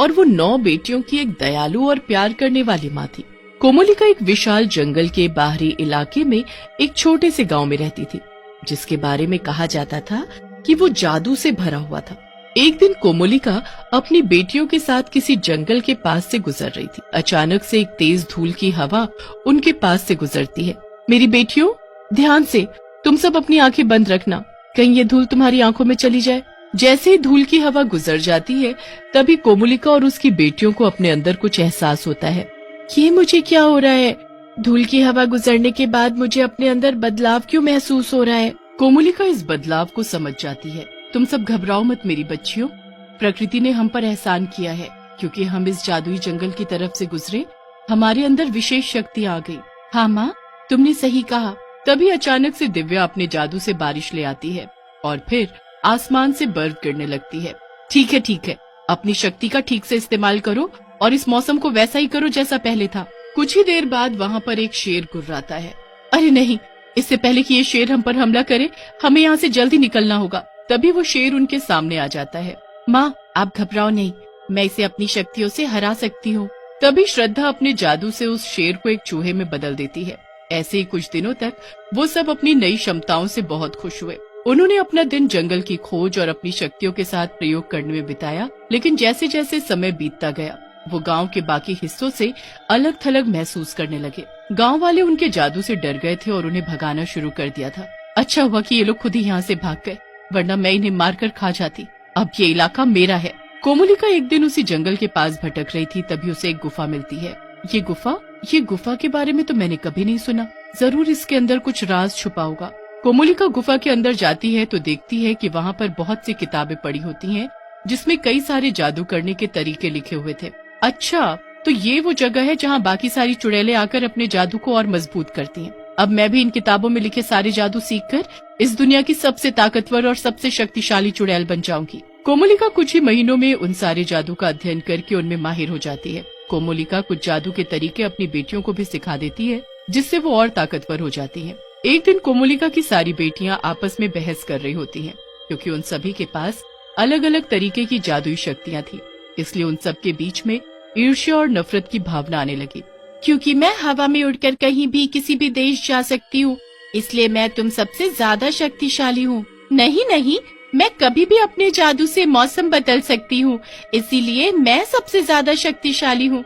और वो 9 बेटियों की एक दयालु और प्यार करने वाली माँ थी। कोमोलिका एक विशाल जंगल के बाहरी इलाके में एक छोटे से गांव में रहती थी, जिसके बारे में कहा जाता था कि वो जादू से भरा हुआ था। एक दिन कोमोलिका अपनी बेटियों के साथ किसी जंगल के पास से गुजर रही थी। अचानक से एक तेज धूल की हवा उनके पास से गुजरती है। मेरी बेटियों, ध्यान से, तुम सब अपनी आंखें बंद रखना, कहीं ये धूल तुम्हारी आंखों में चली जाए। जैसे ही धूल की हवा गुजर जाती है, तभी कोमोलिका और उसकी बेटियों को अपने अंदर कुछ एहसास होता है। ये मुझे क्या हो रहा है? धूल की हवा गुजरने के बाद मुझे अपने अंदर बदलाव क्यों महसूस हो रहा है? कोमोलिका इस बदलाव को समझ जाती है। तुम सब घबराओ मत मेरी बच्चियों, प्रकृति ने हम पर एहसान किया है, क्योंकि हम इस जादुई जंगल की तरफ से गुजरे, हमारे अंदर विशेष शक्ति आ गई। हाँ माँ, तुमने सही कहा। तभी अचानक से दिव्या अपने जादू से बारिश ले आती है और फिर आसमान से बर्फ गिरने लगती है। ठीक है, अपनी शक्ति का ठीक से इस्तेमाल करो और इस मौसम को वैसा ही करो जैसा पहले था। कुछ ही देर बाद वहाँ पर एक शेर गुर्राता है। अरे नहीं, इससे पहले कि ये शेर हम पर हमला करे, हमें यहाँ से जल्दी निकलना होगा। तभी वो शेर उनके सामने आ जाता है। माँ, आप घबराओ नहीं, मैं इसे अपनी शक्तियों से हरा सकती हूँ। तभी श्रद्धा अपने जादू से उस शेर को एक चूहे में बदल देती है। ऐसे ही कुछ दिनों तक वो सब अपनी नई क्षमताओं से बहुत खुश हुए। उन्होंने अपना दिन जंगल की खोज और अपनी शक्तियों के साथ प्रयोग करने में बिताया। लेकिन जैसे जैसे समय बीतता गया, वो गांव के बाकी हिस्सों से अलग थलग महसूस करने लगे। गांव वाले उनके जादू से डर गए थे और उन्हें भगाना शुरू कर दिया था। अच्छा हुआ कि ये लोग खुद ही यहाँ से भाग गए, वरना मैं इन्हें मारकर खा जाती। अब ये इलाका मेरा है। कोमोलिका एक दिन उसी जंगल के पास भटक रही थी, तभी उसे एक गुफा मिलती है। ये गुफा के बारे में तो मैंने कभी नहीं सुना। जरूर इसके अंदर कुछ राज छुपा होगा। कोमोलिका गुफा के अंदर जाती है तो देखती है कि वहाँ पर बहुत सी किताबें पड़ी होती हैं, जिसमें कई सारे जादू करने के तरीके लिखे हुए थे। अच्छा, तो ये वो जगह है जहाँ बाकी सारी चुड़ैलें आकर अपने जादू को और मजबूत करती हैं। अब मैं भी इन किताबों में लिखे सारे जादू सीखकर इस दुनिया की सबसे ताकतवर और सबसे शक्तिशाली चुड़ैल बन जाऊंगी। कोमोलिका कुछ ही महीनों में उन सारे जादू का अध्ययन करके उनमें माहिर हो जाती है। कोमोलिका कुछ जादू के तरीके अपनी बेटियों को भी सिखा देती है, जिससे वो और ताकतवर हो जाती हैं। एक दिन कोमोलिका की सारी बेटियां आपस में बहस कर रही होती हैं, क्योंकि उन सभी के पास अलग अलग तरीके की जादुई शक्तियां थी। इसलिए उन सब के बीच में ईर्ष्या और नफरत की भावना आने लगी। क्योंकि मैं हवा में उड़कर कहीं भी किसी भी देश जा सकती हूँ, इसलिए मैं तुम सबसे ज्यादा शक्तिशाली हूँ। नहीं, मैं कभी भी अपने जादू से मौसम बदल सकती हूँ, इसीलिए मैं सबसे ज्यादा शक्तिशाली हूँ।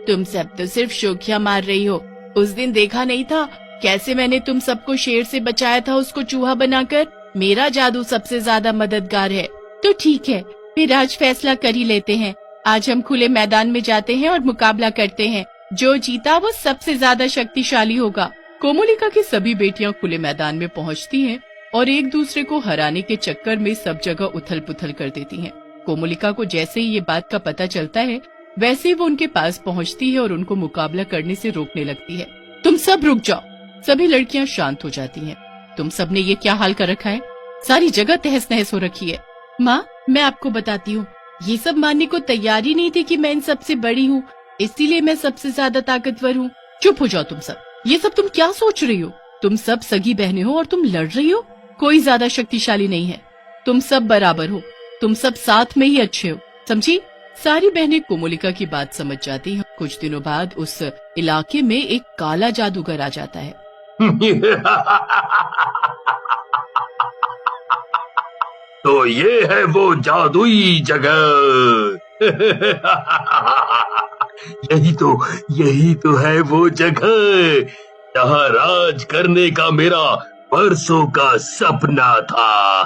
तुम सब तो सिर्फ शोखियाँ मार रही हो। उस दिन देखा नहीं था कैसे मैंने तुम सबको शेर से बचाया था, उसको चूहा बनाकर। मेरा जादू सबसे ज्यादा मददगार है। तो ठीक है, फिर आज फैसला कर ही लेते हैं। आज हम खुले मैदान में जाते हैं और मुकाबला करते हैं। जो जीता वो सबसे ज्यादा शक्तिशाली होगा। कोमोलिका की सभी बेटियां खुले मैदान में पहुंचती हैं और एक दूसरे को हराने के चक्कर में सब जगह उथल पुथल कर देती हैं। कोमोलिका को जैसे ही ये बात का पता चलता है, वैसे ही वो उनके पास पहुंचती है और उनको मुकाबला करने से रोकने लगती है। तुम सब रुक जाओ। सभी लड़कियां शांत हो जाती हैं। तुम सब ने ये क्या हाल कर रखा है? सारी जगह तहस नहस हो रखी है। माँ, मैं आपको बताती हूँ, ये सब मानने को तैयार ही नहीं थी कि मैं इन सबसे बड़ी हूँ, इसीलिए मैं सबसे ज्यादा ताकतवर हूँ। चुप हो जाओ तुम सब। ये सब तुम क्या सोच रही हो? तुम सब सगी बहनें हो और तुम लड़ रही हो। कोई ज्यादा शक्तिशाली नहीं है, तुम सब बराबर हो। तुम सब साथ में ही अच्छे हो, समझी? सारी बहनें कोमोलिका की बात समझ जाती हैं। कुछ दिनों बाद उस इलाके में एक काला जादूगर आ जाता है। तो ये है वो जादुई जगह। यही तो है वो जगह जहाँ राज करने का मेरा बरसों का सपना था।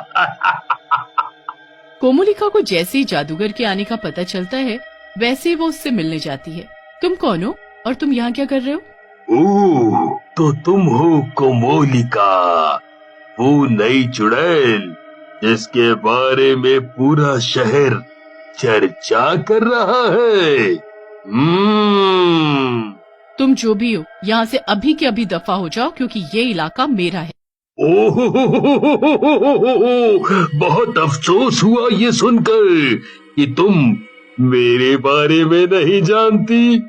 कोमोलिका को जैसे ही जादूगर के आने का पता चलता है, वैसे ही वो उससे मिलने जाती है। तुम कौन हो और तुम यहाँ क्या कर रहे हो? ओह, तो तुम हो कोमोलिका, वो नई चुड़ैल जिसके बारे में पूरा शहर चर्चा कर रहा है। तुम जो भी हो, यहाँ से अभी के अभी दफा हो जाओ, क्योंकि ये इलाका मेरा है। ओह, बहुत अफसोस हुआ ये सुनकर कि तुम मेरे बारे में नहीं जानती।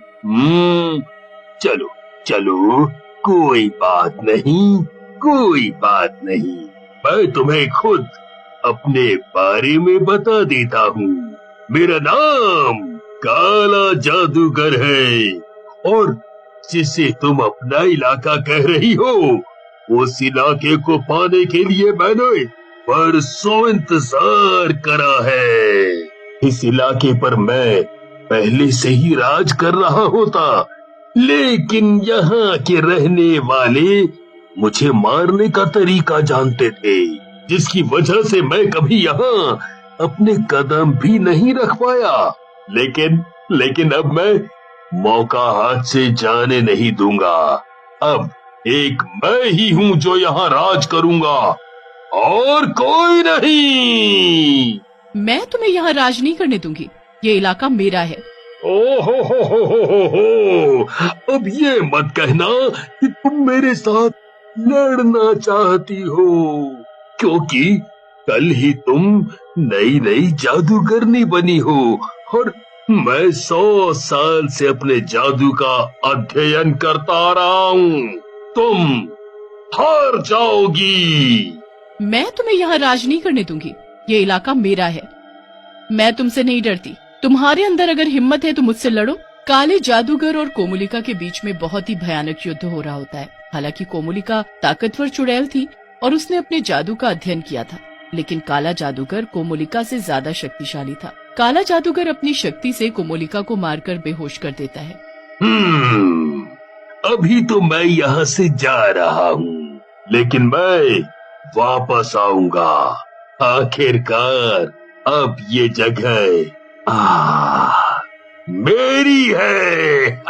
चलो, कोई बात नहीं, मैं तुम्हें खुद अपने बारे में बता देता हूँ। मेरा नाम काला जादूगर है और जिसे तुम अपना इलाका कह रही हो, उस इलाके को पाने के लिए मैंने बरसों इंतजार करा है। इस इलाके पर मैं पहले से ही राज कर रहा होता, लेकिन यहाँ के रहने वाले मुझे मारने का तरीका जानते थे, जिसकी वजह से मैं कभी यहाँ अपने कदम भी नहीं रख पाया। लेकिन अब मैं मौका हाथ से जाने नहीं दूंगा। अब एक मैं ही हूँ जो यहाँ राज करूंगा और कोई नहीं। मैं तुम्हें यहाँ राज नहीं करने दूंगी, ये इलाका मेरा है। ओ हो, अब ये मत कहना कि तुम मेरे साथ लड़ना चाहती हो, क्योंकि कल ही तुम नई जादूगरनी बनी हो और मैं 100 साल से अपने जादू का अध्ययन करता आ रहा हूँ। तुम हार जाओगी। मैं तुम्हें यहाँ राज नहीं करने दूंगी, ये इलाका मेरा है। मैं तुमसे नहीं डरती, तुम्हारे अंदर अगर हिम्मत है तो मुझसे लड़ो। काले जादूगर और कोमोलिका के बीच में बहुत ही भयानक युद्ध हो रहा होता है। हालांकि कोमोलिका ताकतवर चुड़ैल थी और उसने अपने जादू का अध्ययन किया था, लेकिन काला जादूगर कोमोलिका से ज्यादा शक्तिशाली था। काला जादूगर अपनी शक्ति से कोमोलिका को मारकर बेहोश कर देता है। अभी तो मैं यहाँ से जा रहा हूँ, लेकिन मैं वापस आऊंगा। आखिरकार अब ये जगह मेरी है।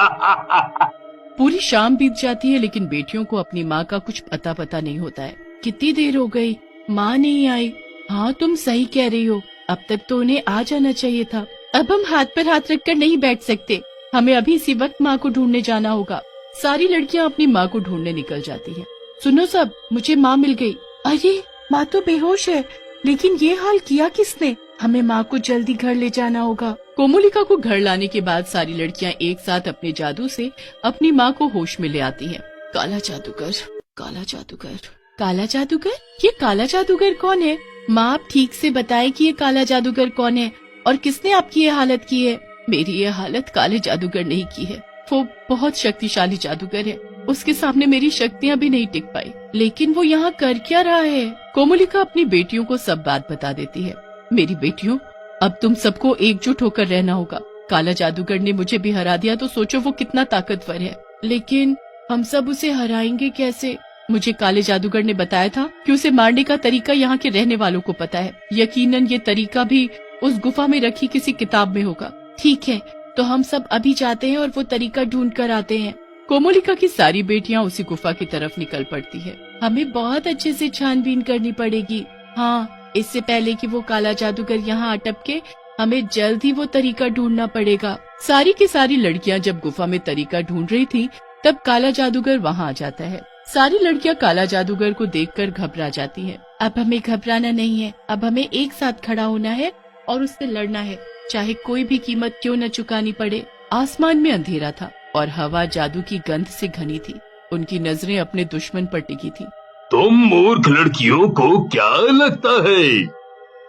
पूरी शाम बीत जाती है, लेकिन बेटियों को अपनी माँ का कुछ पता नहीं होता है। कितनी देर हो गई, माँ नहीं आई। हाँ, तुम सही कह रही हो, अब तक तो उन्हें आ जाना चाहिए था। अब हम हाथ पर हाथ रखकर नहीं बैठ सकते, हमें अभी इसी वक्त माँ को ढूंढने जाना होगा। सारी लड़कियाँ अपनी माँ को ढूंढने निकल जाती हैं। सुनो सब, मुझे माँ मिल गई। अरे, माँ तो बेहोश है, लेकिन ये हाल किया किसने? हमें माँ को जल्दी घर ले जाना होगा। कोमोलिका को घर लाने के बाद सारी लड़कियाँ एक साथ अपने जादू से अपनी माँ को होश में ले आती हैं। काला जादूगर, काला जादूगर, काला जादूगर, ये काला जादूगर कौन है? माँ, आप ठीक से बताएं कि ये काला जादूगर कौन है और किसने आपकी ये हालत की है? मेरी ये हालत काले जादूगर ने ही की है। वो बहुत शक्तिशाली जादूगर है, उसके सामने मेरी शक्तियाँ भी नहीं टिक पाई। लेकिन वो यहाँ कर क्या रहा है? कोमोलिका अपनी बेटियों को सब बात बता देती है। मेरी बेटियों, अब तुम सबको एकजुट होकर रहना होगा। काला जादूगर ने मुझे भी हरा दिया, तो सोचो वो कितना ताकतवर है। लेकिन हम सब उसे हराएंगे कैसे? मुझे काले जादूगर ने बताया था कि उसे मारने का तरीका यहाँ के रहने वालों को पता है। यकीनन ये तरीका भी उस गुफा में रखी किसी किताब में होगा। ठीक है, तो हम सब अभी जाते हैं और वो तरीका ढूंढ कर आते हैं। कोमोलिका की सारी बेटियां उसी गुफा की तरफ निकल पड़ती है। हमें बहुत अच्छे से छानबीन करनी पड़ेगी। हाँ, इससे पहले कि वो काला जादूगर यहाँ अटके, हमें जल्द ही वो तरीका ढूंढना पड़ेगा। सारी की सारी लड़कियां जब गुफा में तरीका ढूंढ रही थी, तब काला जादूगर वहाँ आ जाता है। सारी लड़कियां काला जादूगर को देखकर घबरा जाती हैं। अब हमें घबराना नहीं है, अब हमें एक साथ खड़ा होना है और उससे लड़ना है, चाहे कोई भी कीमत क्यों न चुकानी पड़े। आसमान में अंधेरा था और हवा जादू की गंध से घनी थी। उनकी नजरें अपने दुश्मन पर टिकी थी। तुम मूर्ख लड़कियों को क्या लगता है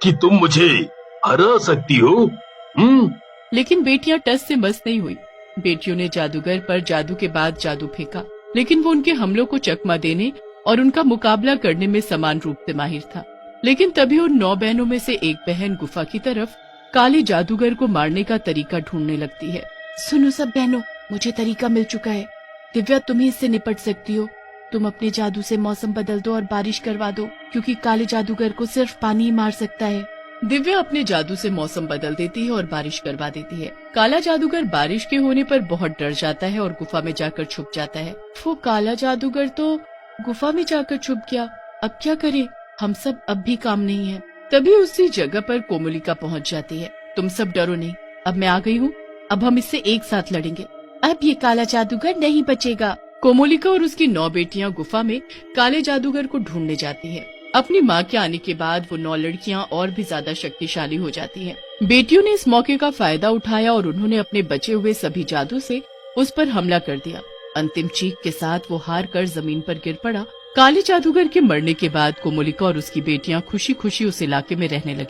कि तुम मुझे हरा सकती हो? लेकिन बेटियां टस से मस नहीं हुई। बेटियों ने जादूगर पर जादू के बाद जादू फेंका, लेकिन वो उनके हमलों को चकमा देने और उनका मुकाबला करने में समान रूप से माहिर था। लेकिन तभी उन 9 बहनों में से एक बहन गुफा की तरफ काले जादूगर को मारने का तरीका ढूंढने लगती है। सुनो सब बहनों, मुझे तरीका मिल चुका है। दिव्या, तुम ही इससे निपट सकती हो। तुम अपने जादू से मौसम बदल दो और बारिश करवा दो, क्योंकि काले जादूगर को सिर्फ पानी ही मार सकता है। दिव्या अपने जादू से मौसम बदल देती है और बारिश करवा देती है। काला जादूगर बारिश के होने पर बहुत डर जाता है और गुफा में जाकर छुप जाता है। वो काला जादूगर तो गुफा में जाकर छुप गया, अब क्या करे? हम सब अब भी काम नहीं है। तभी उसी जगह पर कोमोलिका पहुंच जाती है। तुम सब डरो नहीं, अब मैं आ गई हूँ, अब हम इससे एक साथ लड़ेंगे। अब ये काला जादूगर नहीं बचेगा। कोमोलिका और उसकी 9 बेटियां गुफा में काले जादूगर को ढूंढने जाती है। अपनी माँ के आने के बाद वो 9 लड़कियां और भी ज्यादा शक्तिशाली हो जाती हैं। बेटियों ने इस मौके का फायदा उठाया और उन्होंने अपने बचे हुए सभी जादू से उस पर हमला कर दिया। अंतिम चीख के साथ वो हार कर जमीन पर गिर पड़ा। काले जादूगर के मरने के बाद कोमोलिका और उसकी बेटियां खुशी खुशी उस इलाके में रहने लगी।